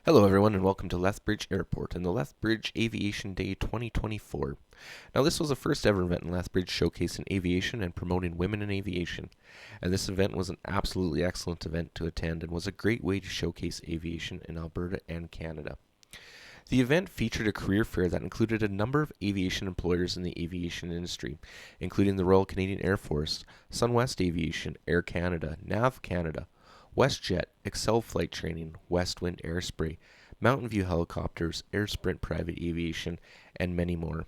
Hello everyone and welcome to Lethbridge Airport and the Lethbridge Aviation Day 2024. Now this was the first ever event in Lethbridge showcasing aviation and promoting women in aviation. And this event was an absolutely excellent event to attend and was a great way to showcase aviation in Alberta and Canada. The event featured a career fair that included a number of aviation employers in the aviation industry, including the Royal Canadian Air Force, Sunwest Aviation, Air Canada, Nav Canada, WestJet, Excel Flight Training, Westwind Airspray, Mountain View Helicopters, Sprint Private Aviation, and many more.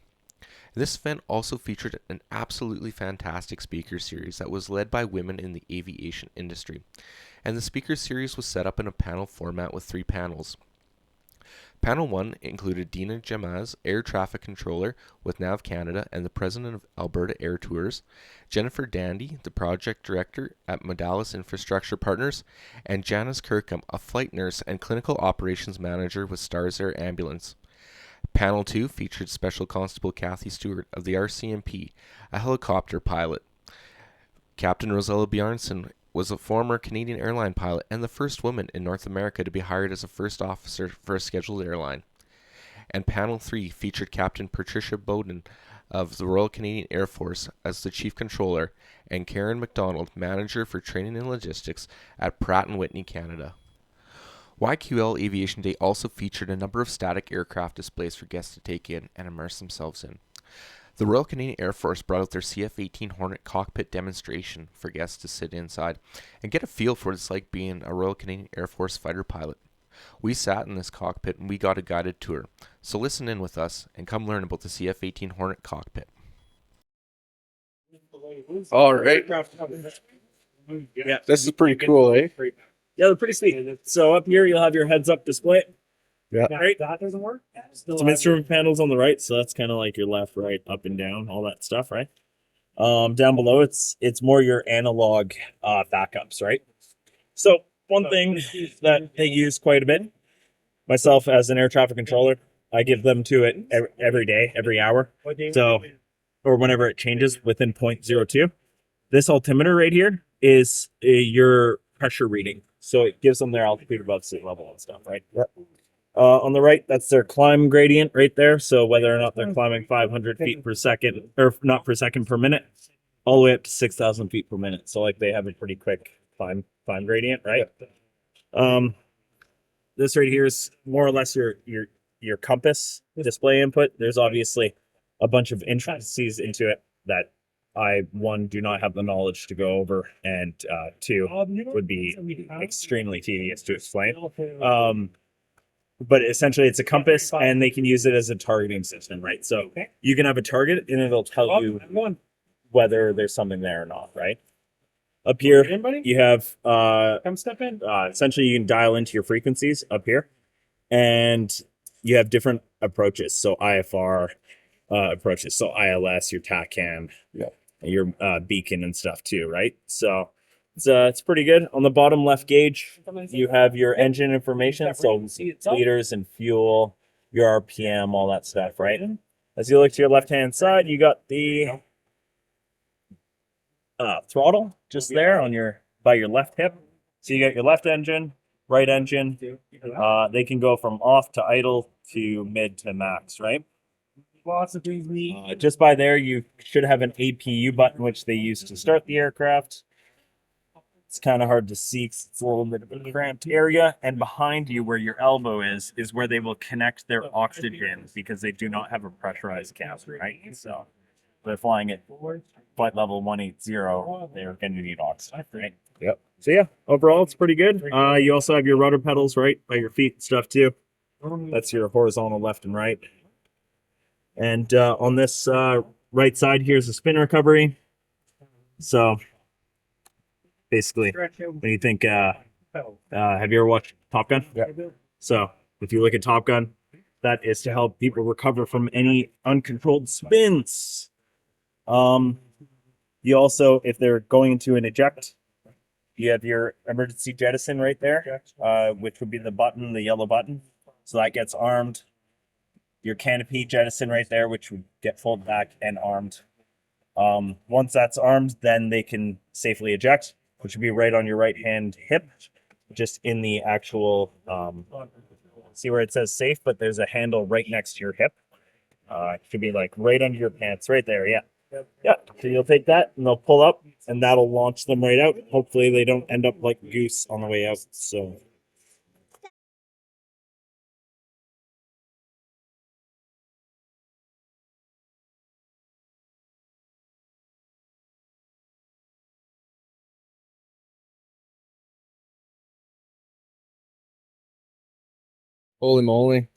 This event also featured an absolutely fantastic speaker series that was led by women in the aviation industry. And the speaker series was set up in a panel format with 3 panels. Panel 1 included Dina Jamaz, Air Traffic Controller with Nav Canada and the President of Alberta Air Tours, Jennifer Dandy, the Project Director at Modalis Infrastructure Partners, and Janice Kirkham, a flight nurse and Clinical Operations Manager with Stars Air Ambulance. Panel 2 featured Special Constable Kathy Stewart of the RCMP, a helicopter pilot. Captain Rosella Bjarnson was a former Canadian airline pilot and the first woman in North America to be hired as a first officer for a scheduled airline. And Panel 3 featured Captain Patricia Bowden of the Royal Canadian Air Force as the Chief Controller and Karen McDonald, Manager for Training and Logistics at Pratt & Whitney, Canada. YQL Aviation Day also featured a number of static aircraft displays for guests to take in and immerse themselves in. The Royal Canadian Air Force brought out their CF-18 Hornet cockpit demonstration for guests to sit inside and get a feel for what it's like being a Royal Canadian Air Force fighter pilot. We sat in this cockpit and we got a guided tour, so listen in with us and come learn about the CF-18 Hornet cockpit. All right. Yeah, This is pretty cool, eh? yeah, they're pretty sweet. So up here, you'll have your heads-up display. Yeah. Right. That doesn't work. Some instrument panels on the right, so that's kind of like your left, right, up and down, all that stuff, right? Down below, it's more your analog backups, right? So one thing that they use quite a bit, myself as an air traffic controller, I give them to it every day, every hour. So, or whenever it changes within 0.02. This altimeter right here is your pressure reading. So it gives them their altitude above sea level and stuff, right? Yep. On the right, that's their climb gradient right there. So whether or not they're climbing 500 feet per second, or not per second, per minute, all the way up to 6,000 feet per minute. So like they have a pretty quick climb gradient, right? This right here is more or less your compass display input. There's obviously a bunch of intricacies into it that I, one, do not have the knowledge to go over, and two, would be extremely tedious to explain. But essentially it's a compass and they can use it as a targeting system, right? So you can have a target and it'll tell you whether there's something there or not, right? Up here, you have essentially you can dial into your frequencies up here, and you have different approaches. So IFR approaches, so ILS, your TACAN, your beacon and stuff too, right? So it's pretty good. On the bottom left gauge, you have your engine information, so liters and fuel, your RPM, all that stuff, right? As you look to your left-hand side, you got the throttle just there on by your left hip. So you got your left engine, right engine. They can go from off to idle to mid to max, right? Just by there, you should have an APU button, which they use to start the aircraft. It's kind of hard to see because it's a little bit of a cramped area. And behind you, where your elbow is where they will connect their oxygen, because they do not have a pressurized cap, right? So they're flying at flight level 180. They're going to need oxygen, right? Yep. So yeah, overall, it's pretty good. You also have your rudder pedals right by your feet and stuff too. That's your horizontal left and right. And on this right side, here's the spin recovery. So basically, when you think, have you ever watched Top Gun? Yeah. So if you look at Top Gun, that is to help people recover from any uncontrolled spins. You also, if they're going into an eject, you have your emergency jettison right there, which would be the button, the yellow button. So that gets armed. Your canopy jettison right there, which would get folded back and armed. Once that's armed, then they can safely eject, which would be right on your right hand hip, just in the actual See where it says safe, but there's a handle right next to your hip. It should be like right under your pants, right there. Yeah. Yeah. So you'll take that and they'll pull up and that'll launch them right out. Hopefully they don't end up like goose on the way out. So Holy moly.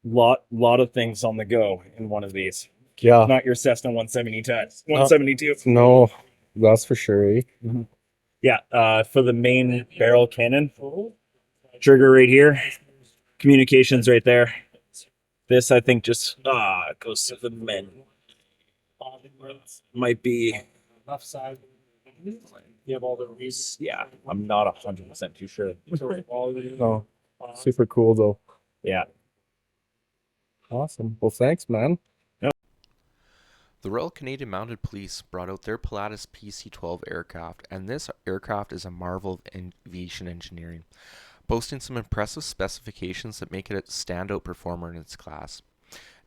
lot of things on the go in one of these. Yeah. Not your Cessna 172. No, that's for sure. Eh? Yeah, for the main barrel cannon, trigger right here, communications right there. This I think just goes to the men. Might be Left side. you have all the reasons. Yeah, I'm not 100% too sure. No. Super cool though. Yeah. Awesome. Well, thanks, man. The Royal Canadian Mounted Police brought out their Pilatus PC-12 aircraft, and this aircraft is a marvel of aviation engineering, boasting some impressive specifications that make it a standout performer in its class.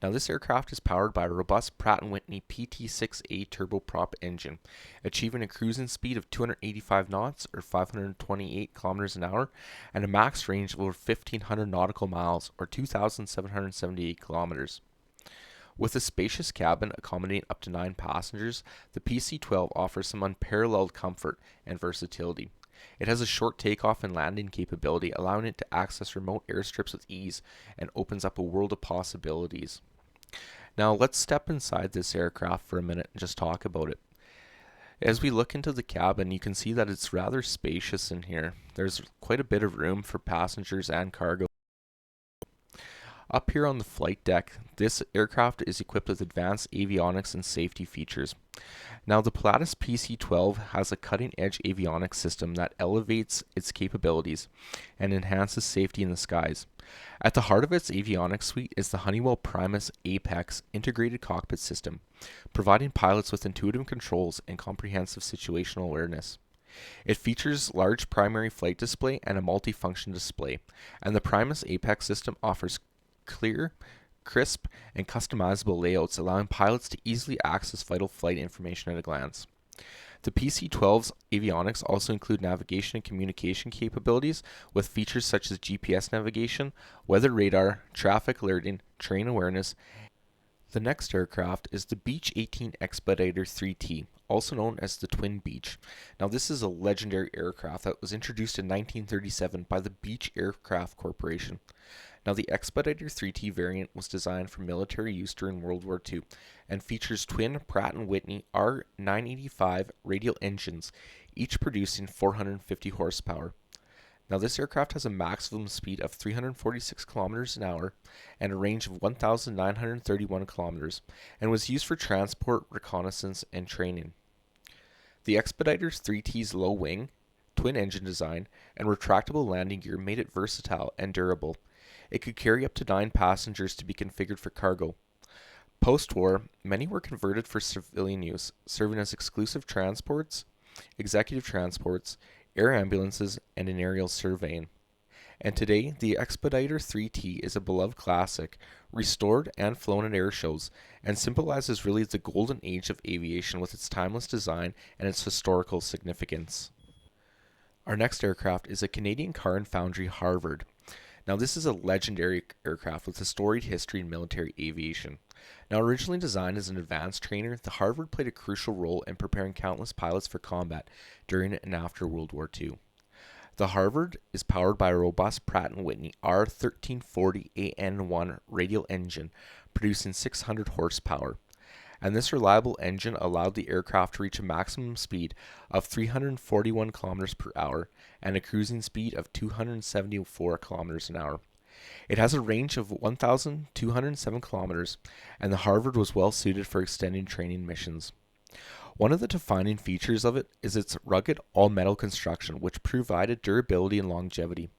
Now, this aircraft is powered by a robust Pratt & Whitney PT-6A turboprop engine, achieving a cruising speed of 285 knots or 528 kilometers an hour, and a max range of over 1,500 nautical miles or 2,778 kilometers. With a spacious cabin accommodating up to 9 passengers, the PC-12 offers some unparalleled comfort and versatility. It has a short takeoff and landing capability, allowing it to access remote airstrips with ease and opens up a world of possibilities. Now let's step inside this aircraft for a minute and just talk about it. As we look into the cabin, you can see that it's rather spacious in here. There's quite a bit of room for passengers and cargo. Up here on the flight deck, this aircraft is equipped with advanced avionics and safety features. Now, the Pilatus PC-12 has a cutting-edge avionics system that elevates its capabilities and enhances safety in the skies. At the heart of its avionics suite is the Honeywell Primus Apex integrated cockpit system, providing pilots with intuitive controls and comprehensive situational awareness. It features large primary flight display and a multifunction display, and the Primus Apex system offers clear, crisp, and customizable layouts, allowing pilots to easily access vital flight information at a glance. The PC-12's avionics also include navigation and communication capabilities with features such as GPS navigation, weather radar, traffic alerting, terrain awareness. The next aircraft is the Beech 18 Expeditor 3T, also known as the Twin Beech. Now, this is a legendary aircraft that was introduced in 1937 by the Beech Aircraft Corporation. Now, the Expeditor 3T variant was designed for military use during World War II and features twin Pratt & Whitney R985 radial engines, each producing 450 horsepower. Now, this aircraft has a maximum speed of 346 kilometers an hour and a range of 1,931 kilometers, and was used for transport, reconnaissance, and training. The Expeditor 3T's low wing, twin engine design, and retractable landing gear made it versatile and durable. It could carry up to 9 passengers to be configured for cargo. Post-war, many were converted for civilian use, serving as exclusive transports, executive transports, air ambulances, and in aerial surveying. And today, the Expeditor 3T is a beloved classic, restored and flown at air shows, and symbolizes really the golden age of aviation with its timeless design and its historical significance. Our next aircraft is a Canadian car and foundry Harvard. Now, this is a legendary aircraft with a storied history in military aviation. Now, originally designed as an advanced trainer, the Harvard played a crucial role in preparing countless pilots for combat during and after World War II. The Harvard is powered by a robust Pratt & Whitney R1340AN1 radial engine, producing 600 horsepower. And this reliable engine allowed the aircraft to reach a maximum speed of 341 kilometers per hour and a cruising speed of 274 kilometers an hour. It has a range of 1,207 kilometers, and the Harvard was well suited for extended training missions. One of the defining features of it is its rugged all-metal construction, which provided durability and longevity.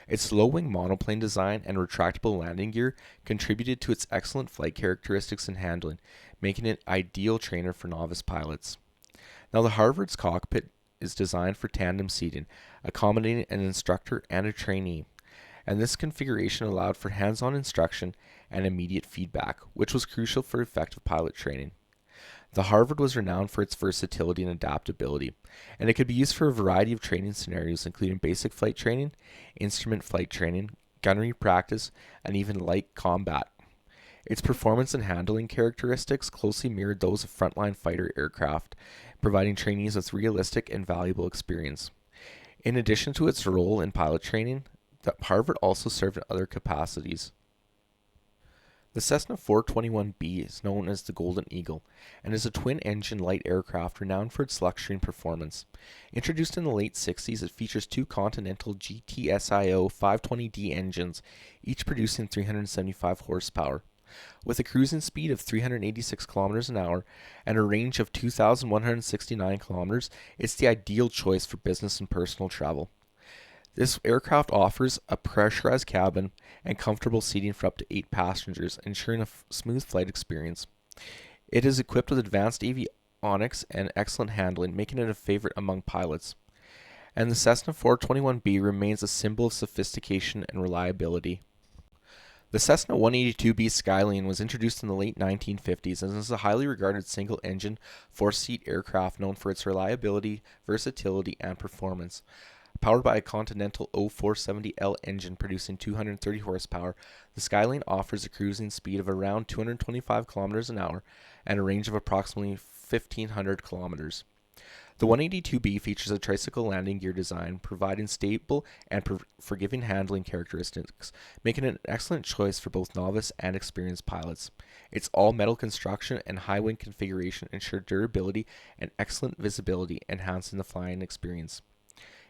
Its low-wing monoplane design and retractable landing gear contributed to its excellent flight characteristics and handling, making it an ideal trainer for novice pilots. Now, the Harvard's cockpit is designed for tandem seating, accommodating an instructor and a trainee. and this configuration allowed for hands-on instruction and immediate feedback, which was crucial for effective pilot training. The Harvard was renowned for its versatility and adaptability, and it could be used for a variety of training scenarios, including basic flight training, instrument flight training, gunnery practice, and even light combat. Its performance and handling characteristics closely mirrored those of frontline fighter aircraft, providing trainees with realistic and valuable experience. In addition to its role in pilot training, the Harvard also served in other capacities. The Cessna 421B is known as the Golden Eagle and is a twin-engine light aircraft renowned for its luxury and performance. Introduced in the late 60s, it features two Continental GTSIO 520D engines, each producing 375 horsepower. With a cruising speed of 386 kilometers an hour and a range of 2,169 kilometers, it's the ideal choice for business and personal travel. This aircraft offers a pressurized cabin and comfortable seating for up to 8 passengers, ensuring a smooth flight experience. It is equipped with advanced avionics and excellent handling, making it a favorite among pilots. And the Cessna 421B remains a symbol of sophistication and reliability. The Cessna 182B Skylane was introduced in the late 1950s and is a highly regarded single-engine, four-seat aircraft known for its reliability, versatility, and performance. Powered by a Continental 0470L engine producing 230 horsepower, the Skylane offers a cruising speed of around 225 kilometers an hour and a range of approximately 1,500 kilometers. The 182B features a tricycle landing gear design, providing stable and forgiving handling characteristics, making it an excellent choice for both novice and experienced pilots. Its all-metal construction and high-wing configuration ensure durability and excellent visibility, enhancing the flying experience.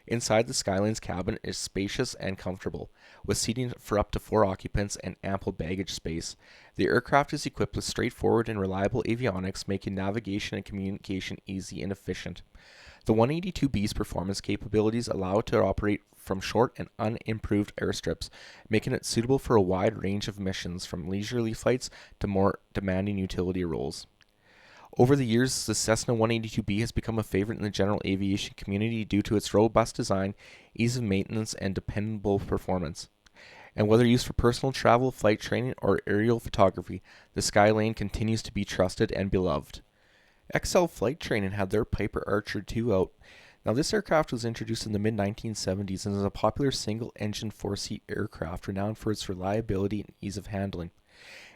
Inside, the Skylane's cabin is spacious and comfortable, with seating for up to 4 occupants and ample baggage space. The aircraft is equipped with straightforward and reliable avionics, making navigation and communication easy and efficient. The 182B's performance capabilities allow it to operate from short and unimproved airstrips, making it suitable for a wide range of missions, from leisurely flights to more demanding utility roles. Over the years, the Cessna 182B has become a favorite in the general aviation community due to its robust design, ease of maintenance, and dependable performance. And whether used for personal travel, flight training, or aerial photography, the Skylane continues to be trusted and beloved. XL Flight Training had their Piper Archer II out. Now, this aircraft was introduced in the mid-1970s and is a popular single-engine four-seat aircraft renowned for its reliability and ease of handling.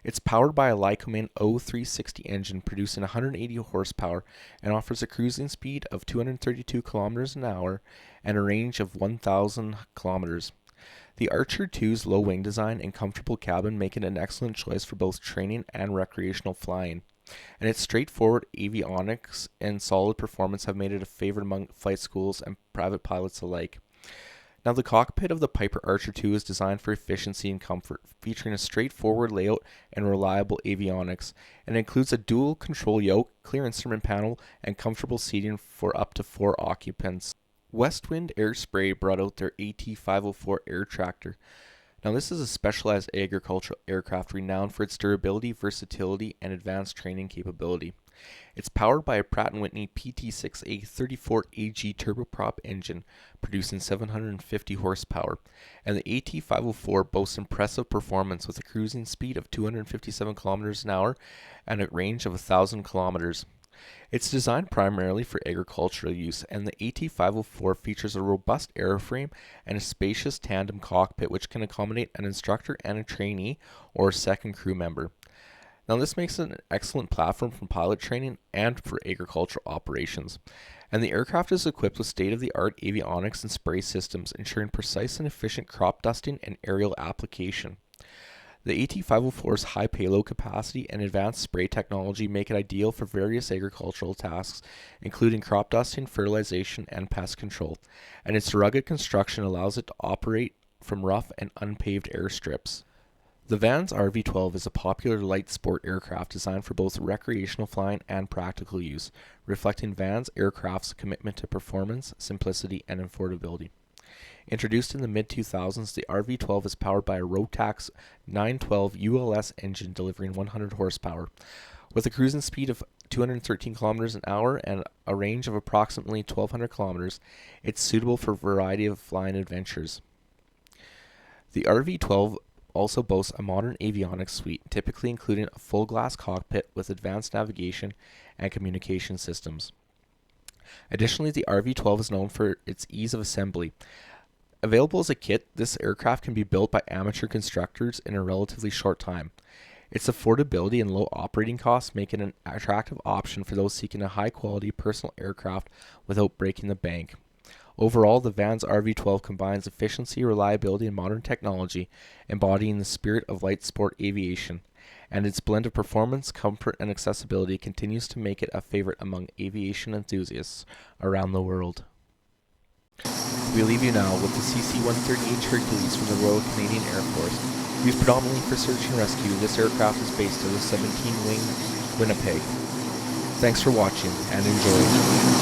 It's powered by a Lycoming 0360 engine producing 180 horsepower and offers a cruising speed of 232 kilometers an hour and a range of 1,000 kilometers. The Archer II's low wing design and comfortable cabin make it an excellent choice for both training and recreational flying. And its straightforward avionics and solid performance have made it a favorite among flight schools and private pilots alike. Now, the cockpit of the Piper Archer II is designed for efficiency and comfort, featuring a straightforward layout and reliable avionics, and includes a dual control yoke, clear instrument panel, and comfortable seating for up to 4 occupants. Westwind Air Spray brought out their AT504 air tractor. Now, this is a specialized agricultural aircraft renowned for its durability, versatility, and advanced training capability. It's powered by a Pratt & Whitney PT6A 34AG turboprop engine, producing 750 horsepower, and the AT504 boasts impressive performance with a cruising speed of 257 kilometers an hour and a range of 1,000 kilometers. It's designed primarily for agricultural use, and the AT504 features a robust airframe and a spacious tandem cockpit which can accommodate an instructor and a trainee or a second crew member. Now, this makes it an excellent platform for pilot training and for agricultural operations. And the aircraft is equipped with state-of-the-art avionics and spray systems, ensuring precise and efficient crop dusting and aerial application. The AT504's high payload capacity and advanced spray technology make it ideal for various agricultural tasks, including crop dusting, fertilization, and pest control. And its rugged construction allows it to operate from rough and unpaved airstrips. The Van's RV-12 is a popular light sport aircraft designed for both recreational flying and practical use, reflecting Van's aircraft's commitment to performance, simplicity, and affordability. Introduced in the mid-2000s, the RV-12 is powered by a Rotax 912 ULS engine delivering 100 horsepower. With a cruising speed of 213 kilometers an hour and a range of approximately 1,200 kilometers, it's suitable for a variety of flying adventures. The RV-12 also boasts a modern avionics suite, typically including a full glass cockpit with advanced navigation and communication systems. Additionally, the RV-12 is known for its ease of assembly. Available as a kit, this aircraft can be built by amateur constructors in a relatively short time. Its affordability and low operating costs make it an attractive option for those seeking a high-quality personal aircraft without breaking the bank. Overall, the van's RV-12 combines efficiency, reliability, and modern technology, embodying the spirit of light sport aviation, and its blend of performance, comfort, and accessibility continues to make it a favorite among aviation enthusiasts around the world. We leave you now with the CC-130 Hercules from the Royal Canadian Air Force. Used predominantly for search and rescue, this aircraft is based out of 17-wing Winnipeg. Thanks for watching and enjoy.